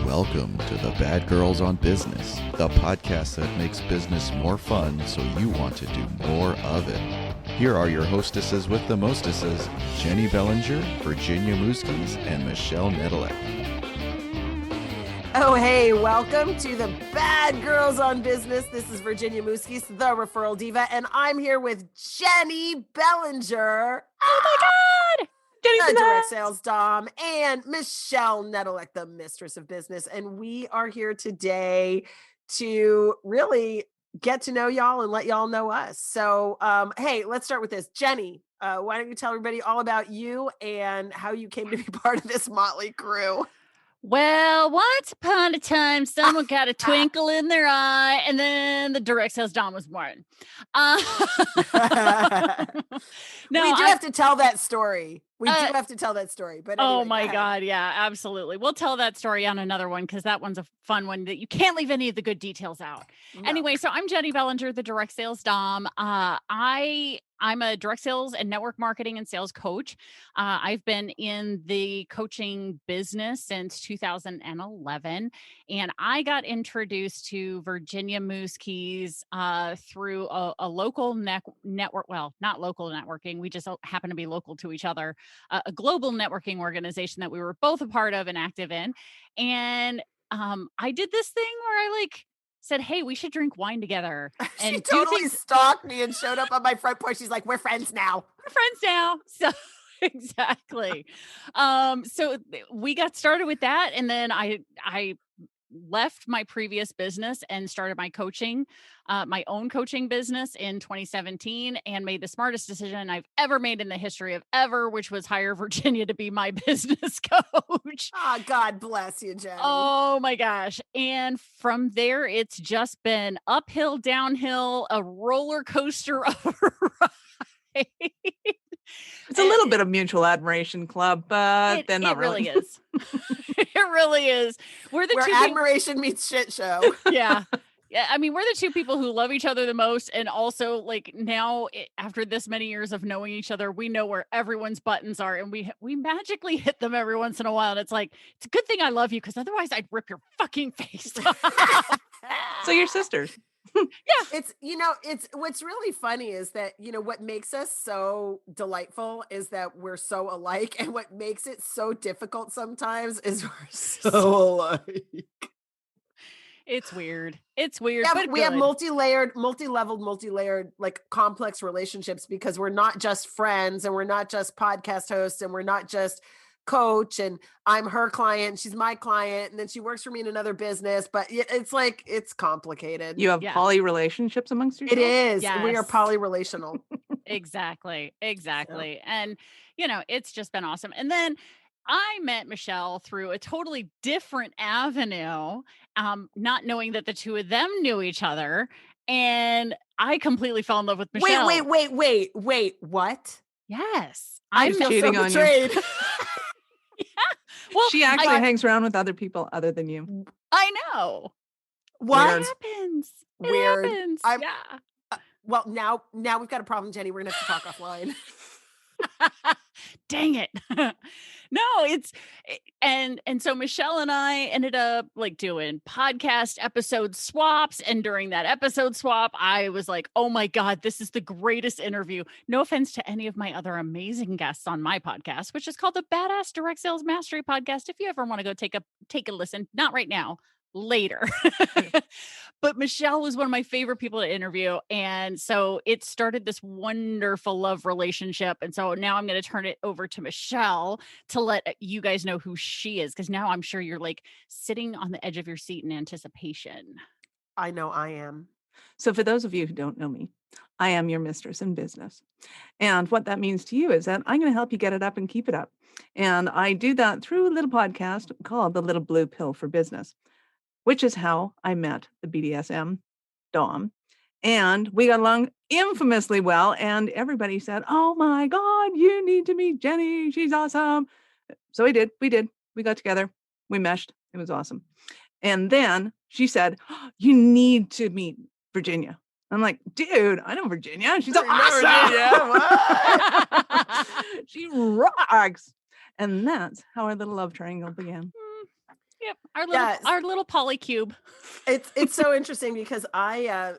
Welcome to the Bad Girls on Business, the podcast that makes business more fun so you want to do more of it. Here are your hostesses with the mostesses, Jennie Bellinger, Virginia Muzquiz, and Michelle Nedelec. Oh, hey, welcome to the Bad Girls on Business. This is Virginia Muzquiz, the Referral Diva, and I'm here with Jennie Bellinger. Oh my God! Jennie's the direct sales Domme, and Michelle Nedelec, the Mistress of Business. And we are here today to really get to know y'all and let y'all know us. So, hey, let's start with this. Jennie, why don't you tell everybody all about you and how you came to be part of this motley crew? Well, once upon a time, someone got a twinkle in their eye, and then the direct sales Domme was born. We do have to tell that story. We do have to tell that story. But anyway, oh my God, yeah, absolutely. We'll tell that story on another one because that one's a fun one that you can't leave any of the good details out. No. Anyway, so I'm Jennie Bellinger, the direct sales Domme. I'm a direct sales and network marketing and sales coach. I've been in the coaching business since 2011, and I got introduced to Virginia Muzquiz through a local network. Well, not local networking. We just happen to be local to each other. A global networking organization that we were both a part of and active in. And I did this thing where I said, hey, we should drink wine together. And she totally stalked me and showed up on my front porch. She's like, we're friends now. We're friends now. So exactly. So we got started with that. And then I left my previous business and started my own coaching business in 2017 and made the smartest decision I've ever made in the history of ever, which was hire Virginia to be my business coach. Oh, God bless you, Jennie. Oh my gosh. And from there, it's just been uphill, downhill, a roller coaster of a ride. It's a little bit of mutual admiration club, but then not really. It really is. It really is. Where admiration meets shit show. Yeah. Yeah. I mean, we're the two people who love each other the most. And also now after this many years of knowing each other, we know where everyone's buttons are and we magically hit them every once in a while. And it's like, it's a good thing I love you because otherwise I'd rip your fucking face off. So you're sisters. Yeah. It's what's really funny is that, what makes us so delightful is that we're so alike. And what makes it so difficult sometimes is we're so alike. It's weird. It's weird. Yeah, but we have multi-leveled, complex relationships because we're not just friends and we're not just podcast hosts and we're not just coach and I'm her client, she's my client, and then she works for me in another business, but it's complicated. You have poly relationships amongst yourselves? It is. Yes. We are poly-relational. Exactly. So. And, it's just been awesome. And then I met Michelle through a totally different avenue, not knowing that the two of them knew each other. And I completely fell in love with Michelle. Wait, what? Yes. I feel so betrayed. Yeah. Well, she actually hangs around with other people other than you. I know. What happens? Weird. It happens. Yeah. Well, now we've got a problem, Jennie. We're going to have to talk offline. Dang it. No, and so Michelle and I ended up doing podcast episode swaps. And during that episode swap, I was like, oh my God, this is the greatest interview. No offense to any of my other amazing guests on my podcast, which is called the Badass Direct Sales Mastery Podcast. If you ever want to go take a listen, not right now, later. But Michelle was one of my favorite people to interview. And so it started this wonderful love relationship. And so now I'm going to turn it over to Michelle to let you guys know who she is. Because now I'm sure you're sitting on the edge of your seat in anticipation. I know I am. So for those of you who don't know me, I am your mistress in business. And what that means to you is that I'm going to help you get it up and keep it up. And I do that through a little podcast called The Little Blue Pill for Business, which is how I met the BDSM Domme. And we got along infamously well. And everybody said, oh my God, you need to meet Jennie. She's awesome. So we did. We got together. We meshed. It was awesome. And then she said, oh, you need to meet Virginia. I'm like, dude, I know Virginia. She's awesome. She rocks. And that's how our little love triangle began. Yep. Our little polycube. It's so interesting because I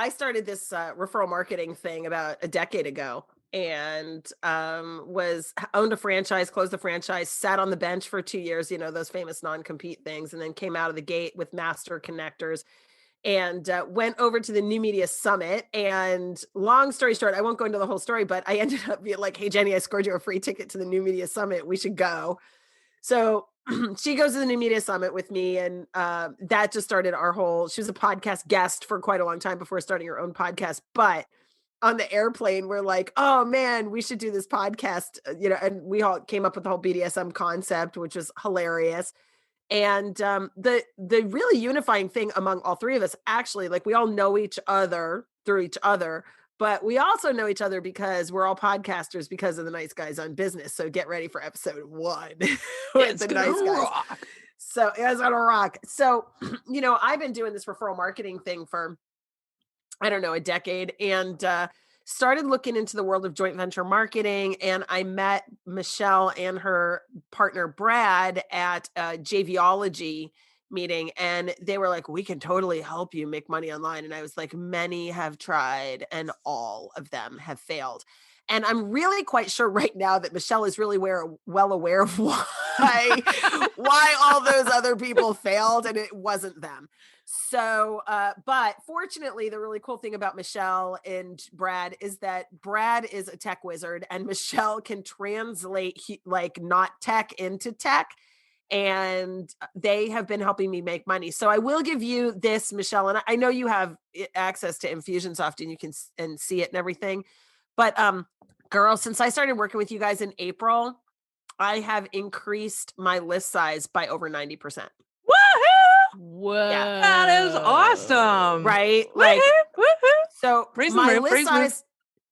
started this referral marketing thing about a decade ago, and owned a franchise, closed the franchise, sat on the bench for 2 years, those famous non-compete things, and then came out of the gate with master connectors and went over to the New Media Summit. And long story short, I won't go into the whole story, but I ended up being like, hey, Jennie, I scored you a free ticket to the New Media Summit. We should go. So she goes to the New Media Summit with me, and that just started she was a podcast guest for quite a long time before starting her own podcast. But on the airplane, we're like, oh man, we should do this podcast, and we all came up with the whole BDSM concept, which was hilarious. And the really unifying thing among all three of us, actually, like, we all know each other through each other, but we also know each other because we're all podcasters because of the Nice Guys on Business. So get ready for episode 1 with the Nice Guys. So it's gonna rock. So, I've been doing this referral marketing thing for, I don't know, a decade, and started looking into the world of joint venture marketing. And I met Michelle and her partner, Brad, at a JVology meeting. And they were like, we can totally help you make money online. And I was like, many have tried and all of them have failed. And I'm really quite sure right now that Michelle is really well aware of why all those other people failed, and it wasn't them. So, but fortunately, the really cool thing about Michelle and Brad is that Brad is a tech wizard, and Michelle can translate like not tech into tech. And they have been helping me make money. So I will give you this, Michelle, and I know you have access to Infusionsoft and you can see it and everything. But girl, since I started working with you guys in April, I have increased my list size by over 90%. Woohoo! Whoa. Yeah. That is awesome. Right? Woohoo! Like, Woohoo! so Praise my the roof, list praise the roof. size,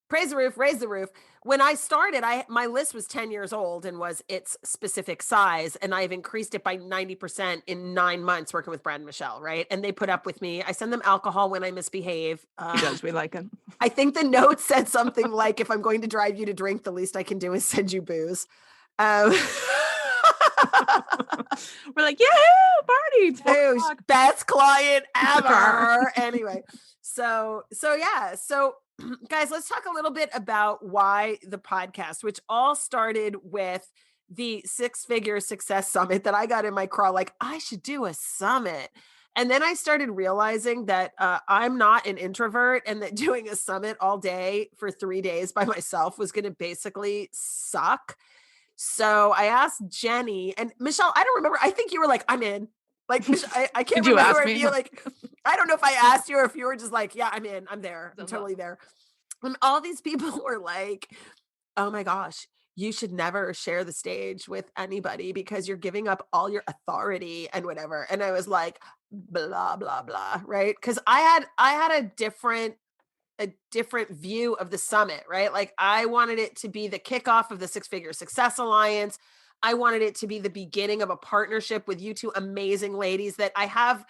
praise the roof, raise the roof. When I started, my list was 10 years old and was its specific size. And I've increased it by 90% in 9 months working with Brad and Michelle, right? And they put up with me. I send them alcohol when I misbehave. Yes, we like it. I think the note said something like, if I'm going to drive you to drink, the least I can do is send you booze. We're like, yahoo, party. Best client ever. Anyway, so yeah. So guys, let's talk a little bit about why the podcast, which all started with the 6-figure success summit that I got in my crawl. Like, I should do a summit. And then I started realizing that I'm not an introvert, and that doing a summit all day for 3 days by myself was going to basically suck. So I asked Jennie and Michelle. I don't remember. I think you were like, I'm in. Like, I can't Did you remember ask if me? you like, I don't know if I asked you or if you were just like, yeah, I'm in. I'm there. I'm totally there. And all these people were like, oh my gosh, you should never share the stage with anybody because you're giving up all your authority and whatever. And I was like, blah, blah, blah. Right. Cause I had a different view of the summit, right? Like, I wanted it to be the kickoff of the 6-Figure Success Alliance. I wanted it to be the beginning of a partnership with you two amazing ladies that I have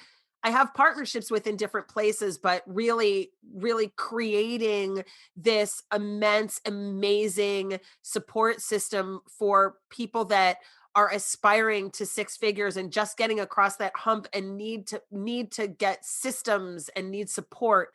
partnerships with in different places, but really, really creating this immense, amazing support system for people that are aspiring to 6 figures and just getting across that hump and need to get systems and need support.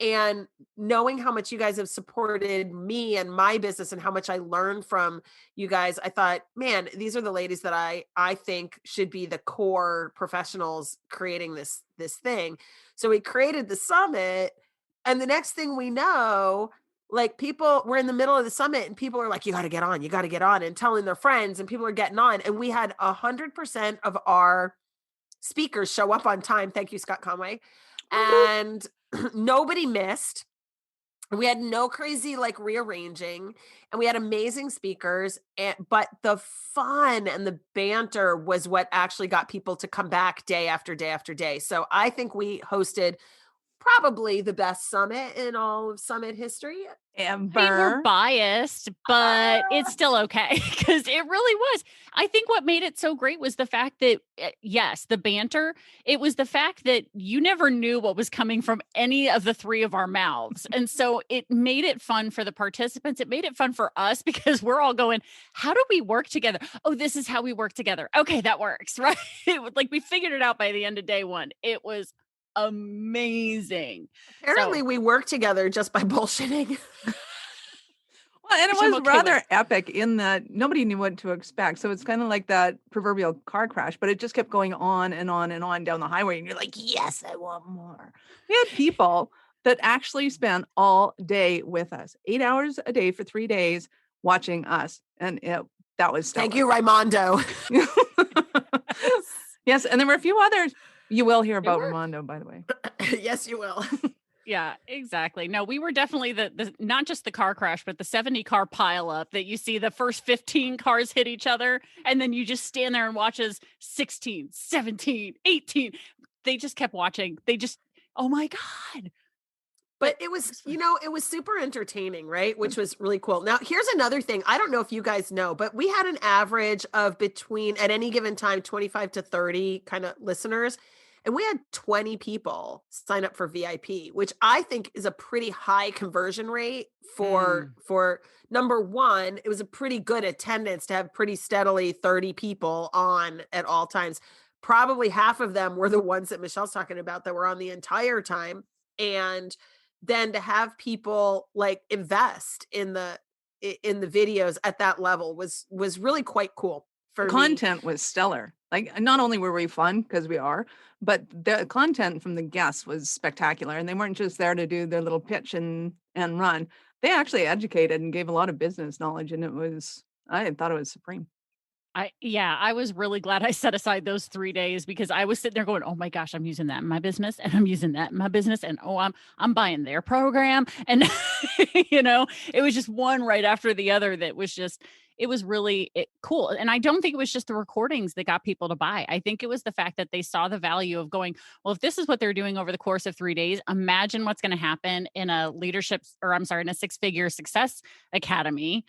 And knowing how much you guys have supported me and my business and how much I learned from you guys, I thought, man, these are the ladies that I think should be the core professionals creating this thing. So we created the summit, and the next thing we know, like, we're in the middle of the summit and people are like, you got to get on, and telling their friends, and people are getting on. And we had 100% of our speakers show up on time. Thank you, Scott Conway. And nobody missed. We had no crazy like rearranging, and we had amazing speakers, but the fun and the banter was what actually got people to come back day after day after day. So I think we hosted probably the best summit in all of summit history. I mean, we're biased, but it's still okay because it really was. I think what made it so great was the fact that, yes, the banter, it was the fact that you never knew what was coming from any of the three of our mouths. And so it made it fun for the participants. It made it fun for us because we're all going, how do we work together? Oh, this is how we work together. Okay, that works, right? Like we figured it out by the end of day one. It was amazing. Apparently we work together just by bullshitting. Well, and it was rather epic in that nobody knew what to expect. So it's kind of like that proverbial car crash, but it just kept going on and on and on down the highway. And you're like, yes, I want more. We had people that actually spent all day with us, 8 hours a day for 3 days watching us. And that was stellar. Thank you, Raimondo. Yes. And there were a few others. You will hear about Raimondo, by the way. Yes, you will. Yeah, exactly. No, we were definitely the not just the car crash, but the 70 car pileup that you see the first 15 cars hit each other. And then you just stand there and watch as 16, 17, 18. They just kept watching. Oh my God. But it was, it was super entertaining, right? Which was really cool. Now, here's another thing. I don't know if you guys know, but we had an average of between, at any given time, 25 to 30 kind of listeners. And we had 20 people sign up for VIP, which I think is a pretty high conversion rate for number one. It was a pretty good attendance to have pretty steadily 30 people on at all times. Probably half of them were the ones that Michelle's talking about that were on the entire time. And then to have people like invest in the videos at that level was really quite cool. The content was stellar. Like, not only were we fun, because we are, but the content from the guests was spectacular. And they weren't just there to do their little pitch and run. They actually educated and gave a lot of business knowledge. And I thought it was supreme. I was really glad I set aside those 3 days because I was sitting there going, oh my gosh, I'm using that in my business and I'm using that in my business. And I'm buying their program. And, it was just one right after the other that was just, it was really cool. And I don't think it was just the recordings that got people to buy. I think it was the fact that they saw the value of going, well, if this is what they're doing over the course of 3 days, imagine what's going to happen in a in a six-figure success academy,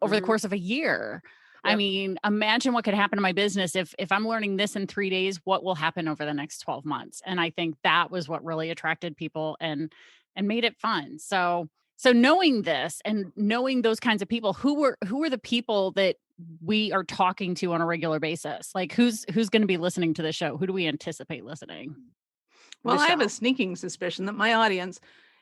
over the course of a year. Yep. I mean, imagine what could happen to my business if I'm learning this in 3 days, what will happen over the next 12 months? And I think that was what really attracted people and made it fun. So knowing this and knowing those kinds of people, who were the people that we are talking to on a regular basis? Like who's going to be listening to the show? Who do we anticipate listening? Well, Michelle. I have a sneaking suspicion that my audience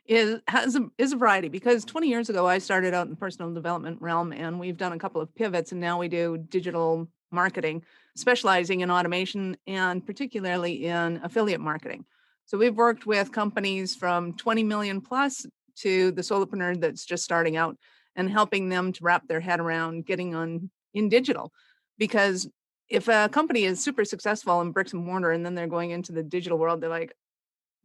is a variety, because 20 years ago, I started out in the personal development realm, and we've done a couple of pivots, and now we do digital marketing, specializing in automation and particularly in affiliate marketing. So we've worked with companies from 20 million plus to the solopreneur that's just starting out and helping them to wrap their head around getting on in digital. Because if a company is super successful in bricks and mortar and then they're going into the digital world,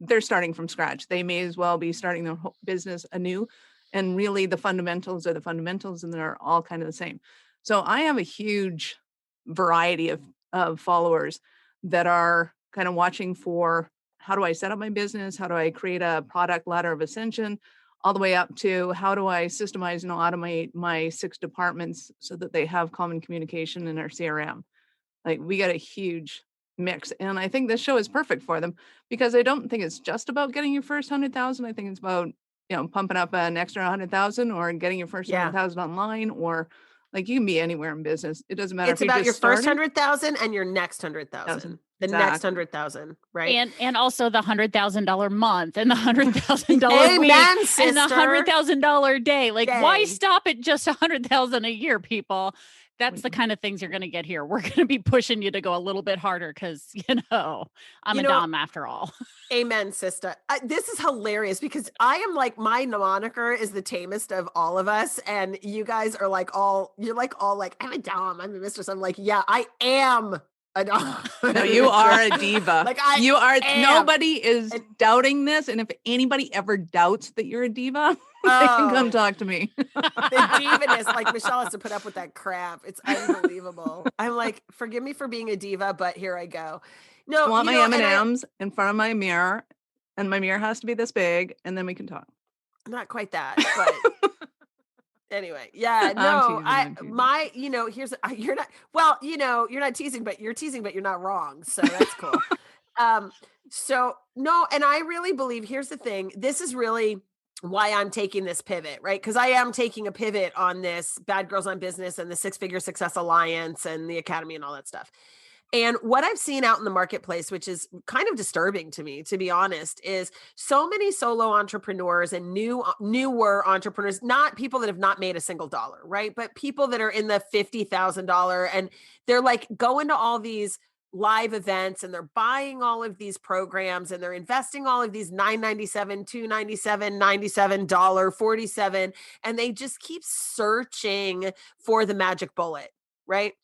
they're starting from scratch. They may as well be starting their whole business anew. And really the fundamentals are the fundamentals, and they're all kind of the same. So I have a huge variety of followers that are kind of watching for, how do I set up my business? How do I create a product ladder of ascension? All the way up to, how do I systemize and automate my 6 departments so that they have common communication in our CRM? Like, we got a huge mix. And I think this show is perfect for them, because I don't think it's just about getting your first 100,000. I think it's about, pumping up an extra 100,000 or getting your first 100,000 online, or like, you can be anywhere in business. It doesn't matter. It's about your first 100,000 and your next 100,000. The next 100,000, right? And also the $100,000 month and the $100,000 week sister. and the $100,000 day. Like, why stop at just 100,000 a year, people? That's the kind of things you're going to get here. We're going to be pushing you to go a little bit harder because, I'm a Domme after all. Amen, sister. This is hilarious because I am like, my moniker is the tamest of all of us. And you guys are you're all like, I'm a Domme, I'm a mistress. I'm like, yeah, I am a Domme. No, you are a diva. Nobody is doubting this. And if anybody ever doubts that you're a diva, they can come talk to me. The divaness, like, Michelle has to put up with that crap. It's unbelievable. I'm like, forgive me for being a diva, but here I go. No, I want my M&Ms in front of my mirror and my mirror has to be this big, and then we can talk. Not quite that, but anyway, yeah, no, I'm teasing. you're not, well, you're not teasing, but you're teasing, but you're not wrong. So that's cool. Um, so no, and I really believe, here's the thing, this is really why I'm taking this pivot, right? Because I am taking a pivot on this Bad Girls on Business and the Six Figure Success Alliance and the Academy and all that stuff. And what I've seen out in the marketplace, which is kind of disturbing to me, to be honest, is so many solo entrepreneurs and newer entrepreneurs, not people that have not made a single dollar, right? But people that are in the $50,000, and they're like going to all these live events and they're buying all of these programs and they're investing all of these $9.97, $2.97, $97, $47, and they just keep searching for the magic bullet, right?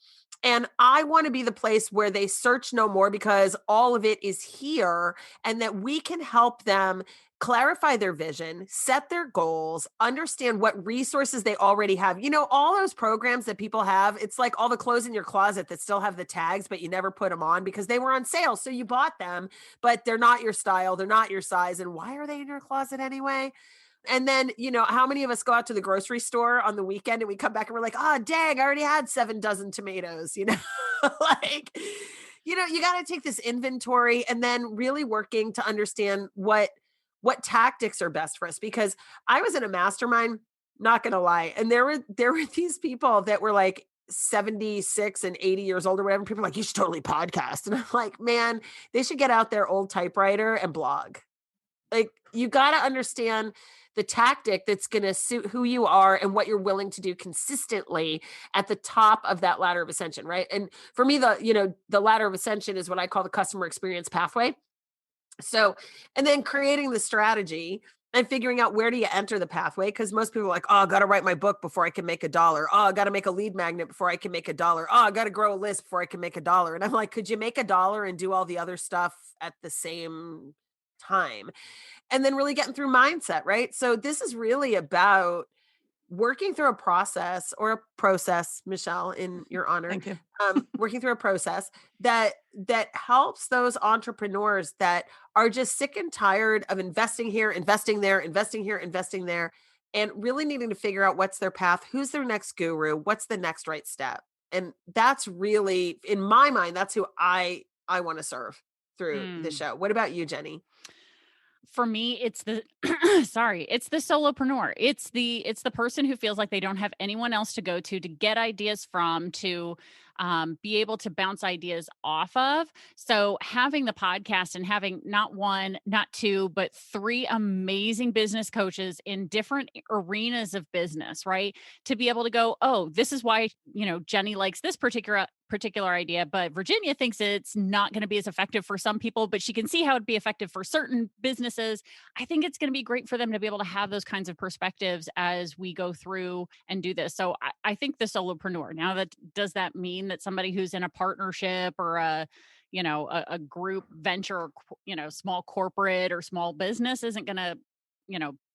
And I want to be the place where they search no more, because all of it is here, and that we can help them clarify their vision, set their goals, understand what resources they already have. All those programs that people have, it's like all the clothes in your closet that still have the tags, but you never put them on because they were on sale. So you bought them, but they're not your style, they're not your size. And why are they in your closet anyway? And then, how many of us go out to the grocery store on the weekend and we come back and we're like, oh, dang, I already had 7 dozen tomatoes, like, you got to take this inventory and then really working to understand what tactics are best for us. Because I was in a mastermind, not going to lie. And there were these people that were like 76 and 80 years old or whatever. People were like, you should totally podcast. And I'm like, man, they should get out their old typewriter and blog. Like, you got to understand the tactic that's going to suit who you are and what you're willing to do consistently at the top of that ladder of ascension, right? And for me, the ladder of ascension is what I call the customer experience pathway. So, and then creating the strategy and figuring out, where do you enter the pathway? Because most people are like, oh, I got to write my book before I can make $1. Oh, I got to make a lead magnet before I can make $1. Oh, I got to grow a list before I can make $1. And I'm like, could you make $1 and do all the other stuff at the same time? And then really getting through mindset, right? So this is really about working through a process, or a process, Michelle, in your honor. Thank you. Working through a process that helps those entrepreneurs that are just sick and tired of investing here, investing there, investing here, investing there, and really needing to figure out what's their path, who's their next guru, what's the next right step. And that's really, in my mind, that's who I want to serve through the show. What about you, Jennie? For me, it's the it's the solopreneur. It's the person who feels like they don't have anyone else to go to get ideas from, to be able to bounce ideas off of. So having the podcast and having not one, not two, but 3 amazing business coaches in different arenas of business, right? To be able to go, oh, this is why, Jennie likes this particular idea, but Virginia thinks it's not going to be as effective for some people, but she can see how it'd be effective for certain businesses. I think it's going to be great for them to be able to have those kinds of perspectives as we go through and do this. So I think the solopreneur. Now, does that mean that somebody who's in a partnership or a group venture, small corporate or small business isn't going to,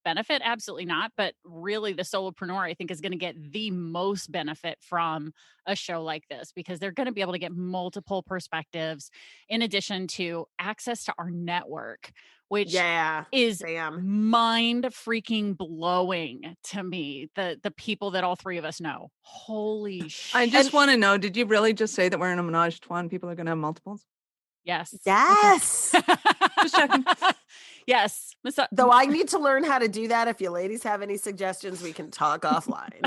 benefit? Absolutely not. But really, the solopreneur, I think, is going to get the most benefit from a show like this, because they're going to be able to get multiple perspectives in addition to access to our network, which is mind freaking blowing to me. The people that all 3 of us know. Holy shit. I just want to know, did you really just say that we're in a menage a trois and people are going to have multiples? Yes. Yes. Just checking. Yes. Though I need to learn how to do that. If you ladies have any suggestions, we can talk offline.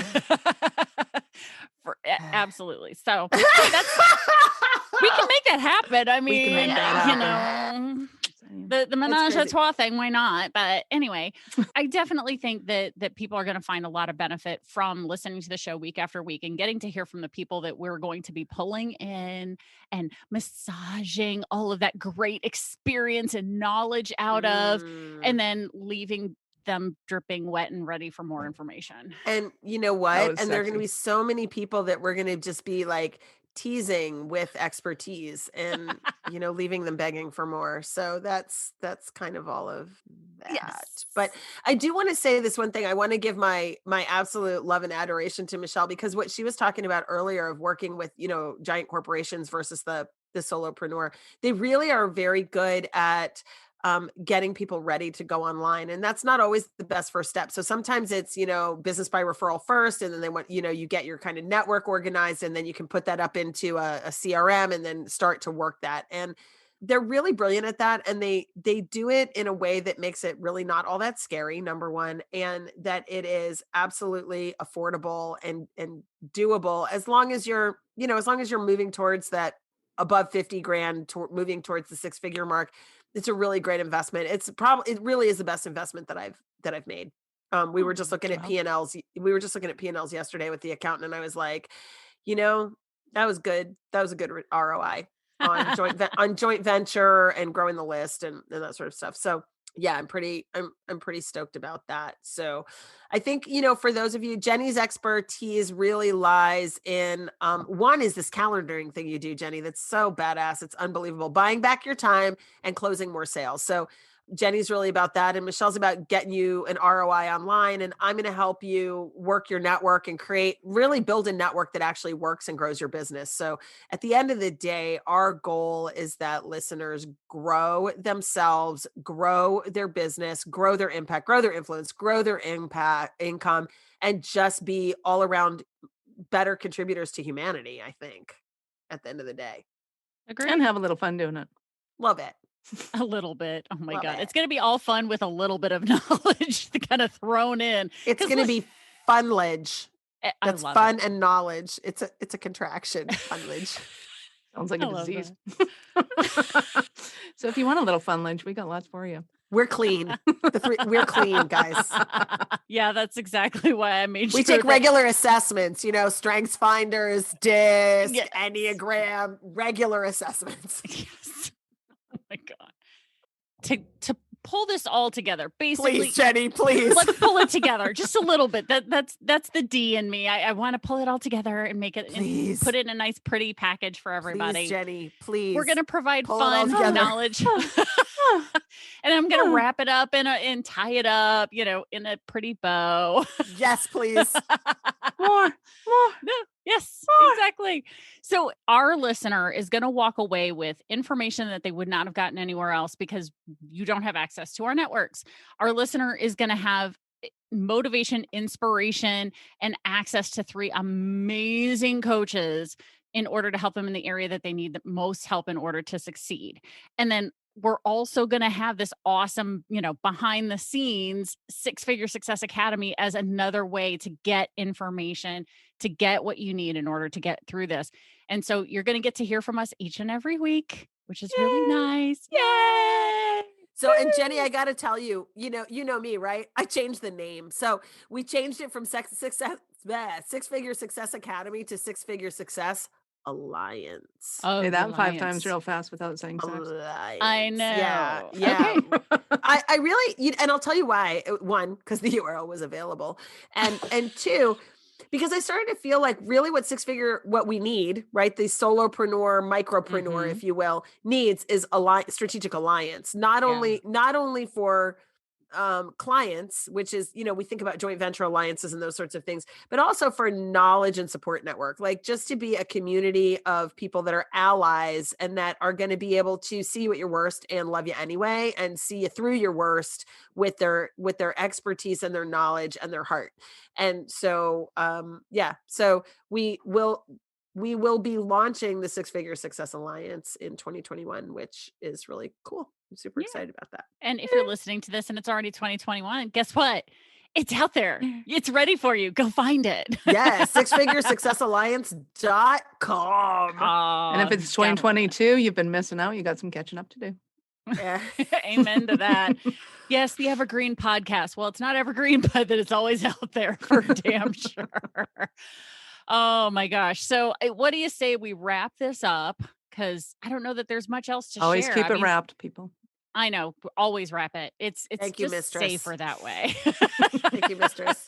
Absolutely. So we can make that happen. I mean, the menage a trois thing, why not? But anyway, I definitely think that people are going to find a lot of benefit from listening to the show week after week and getting to hear from the people that we're going to be pulling in and massaging all of that great experience and knowledge out of, and then leaving them dripping wet and ready for more information. And you know what? And there are going to be so many people that we're going to just be like teasing with expertise and, leaving them begging for more. So that's kind of all of that. Yes. But I do want to say this one thing. I want to give my absolute love and adoration to Michelle, because what she was talking about earlier of working with, giant corporations versus the solopreneur, they really are very good at getting people ready to go online. And that's not always the best first step. So sometimes it's, business by referral first, and then they want, you get your kind of network organized, and then you can put that up into a CRM and then start to work that. And they're really brilliant at that. And they do it in a way that makes it really not all that scary, number one, and that it is absolutely affordable and doable as long as you're moving towards that above 50 grand, moving towards the 6-figure mark. It's a really great investment. It really is the best investment that I've made. We were just looking at P&Ls. We were just looking at P&Ls yesterday with the accountant, and I was like, that was good. That was a good ROI on joint venture and growing the list and that sort of stuff. So yeah, I'm pretty stoked about that. So I think, for those of you, Jennie's expertise really lies in, one is this calendaring thing you do, Jennie. That's so badass. It's unbelievable. Buying back your time and closing more sales. So Jennie's really about that. And Michelle's about getting you an ROI online. And I'm going to help you work your network and really build a network that actually works and grows your business. So at the end of the day, our goal is that listeners grow themselves, grow their business, grow their impact, grow their influence, grow their income, and just be all around better contributors to humanity, I think, at the end of the day. Agree. And have a little fun doing it. Love it. A little bit. Oh my Love God. it. It's going to be all fun with a little bit of knowledge kind of thrown in. It's going to be funledge. I That's love fun it. and knowledge. It's a contraction. Funledge. Sounds like I a love disease. So if you want a little fun lunch, we got lots for you. We're clean. We're clean, guys. Yeah, that's exactly why I made sure. We take regular assessments, strengths finders, DISC, Yes. Enneagram, regular assessments. Yes. Oh my God. To pull this all together, basically. Please, Jennie, please. Let's pull it together just a little bit. That's the D in me. I want to pull it all together and make it, and put it in a nice, pretty package for everybody. Please, Jennie, please. We're going to provide Pull it all fun, together. knowledge. And I'm going to wrap it up and tie it up, in a pretty bow. Yes, please. More. No, yes, exactly. So our listener is going to walk away with information that they would not have gotten anywhere else because you don't have access to our networks. Our listener is going to have motivation, inspiration, and access to 3 amazing coaches in order to help them in the area that they need the most help in order to succeed. And then we're also going to have this awesome, behind the scenes 6-figure success academy as another way to get information, to get what you need in order to get through this. And so you're going to get to hear from us each and every week, which is really nice. Yay! So, and Jennie, I got to tell you, you know me, right? I changed the name. So we changed it from 6-figure success academy to 6-figure success Alliance. Oh, Say that 5 Alliance. times real fast without saying sex. Alliance. I know. Yeah. Okay. I really, and I'll tell you why. 1, because the URL was available, and 2, because I started to feel like really what we need, right? The solopreneur, micropreneur, if you will, needs is strategic alliance. Not only for clients, which is, we think about joint venture alliances and those sorts of things, but also for knowledge and support network, like just to be a community of people that are allies and that are going to be able to see you at your worst and love you anyway, and see you through your worst with their expertise and their knowledge and their heart. And so, so we will be launching the 6-figure success alliance in 2021, which is really cool. I'm super excited about that. And if you're listening to this and it's already 2021, guess what? It's out there. It's ready for you. Go find it. Yeah, 6figuresuccessalliance.com. And if it's 2022, you've been missing out. You got some catching up to do. Yeah. Amen to that. Yes, the Evergreen podcast. Well, it's not evergreen, but that it's always out there for damn sure. Oh my gosh. So what do you say we wrap this up? Because I don't know that there's much else to Always share. keep it wrapped, people. I know. Always wrap it. It's Thank you, just Mistress. safer that way. Thank you, Mistress.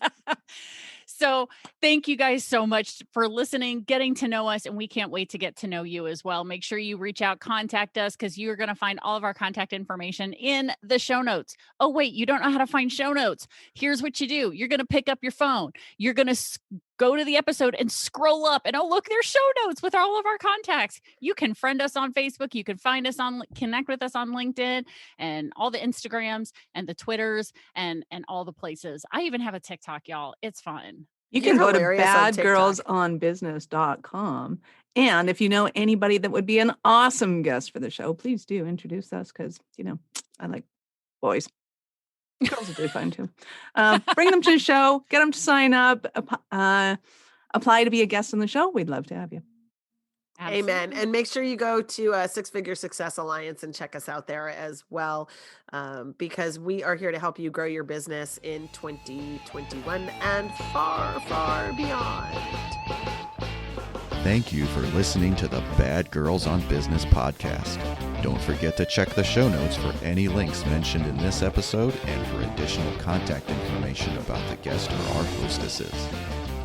So thank you guys so much for listening, getting to know us, and we can't wait to get to know you as well. Make sure you reach out, contact us, because you're going to find all of our contact information in the show notes. Oh, wait, you don't know how to find show notes. Here's what you do. You're going to pick up your phone. You're going to go to the episode and scroll up and, oh, look, there's show notes with all of our contacts. You can friend us on Facebook. You can find us connect with us on LinkedIn and all the Instagrams and the Twitters and all the places. I even have a TikTok, y'all. It's fun. You can go to hilarious on TikTok. badgirlsonbusiness.com. And if you know anybody that would be an awesome guest for the show, please do introduce us because, I like boys. Girls will do fine too. Bring them to the show, get them to sign up, apply to be a guest on the show. We'd love to have you. Absolutely. Amen. And make sure you go to Six Figure Success Alliance and check us out there as well, because we are here to help you grow your business in 2021 and far, far beyond. Thank you for listening to the Bad Girls on Business podcast. Don't forget to check the show notes for any links mentioned in this episode and for additional contact information about the guest or our hostesses.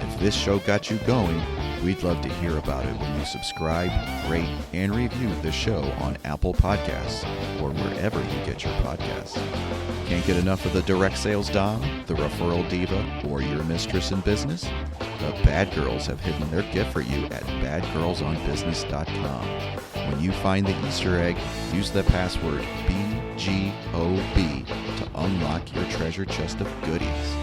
If this show got you going, we'd love to hear about it when you subscribe, rate, and review the show on Apple Podcasts or wherever you get your podcasts. Can't get enough of the direct sales Domme, the Referral Diva, or your Mistress in Business? The Bad Girls have hidden their gift for you at badgirlsonbusiness.com. When you find the Easter egg, use the password BGOB to unlock your treasure chest of goodies.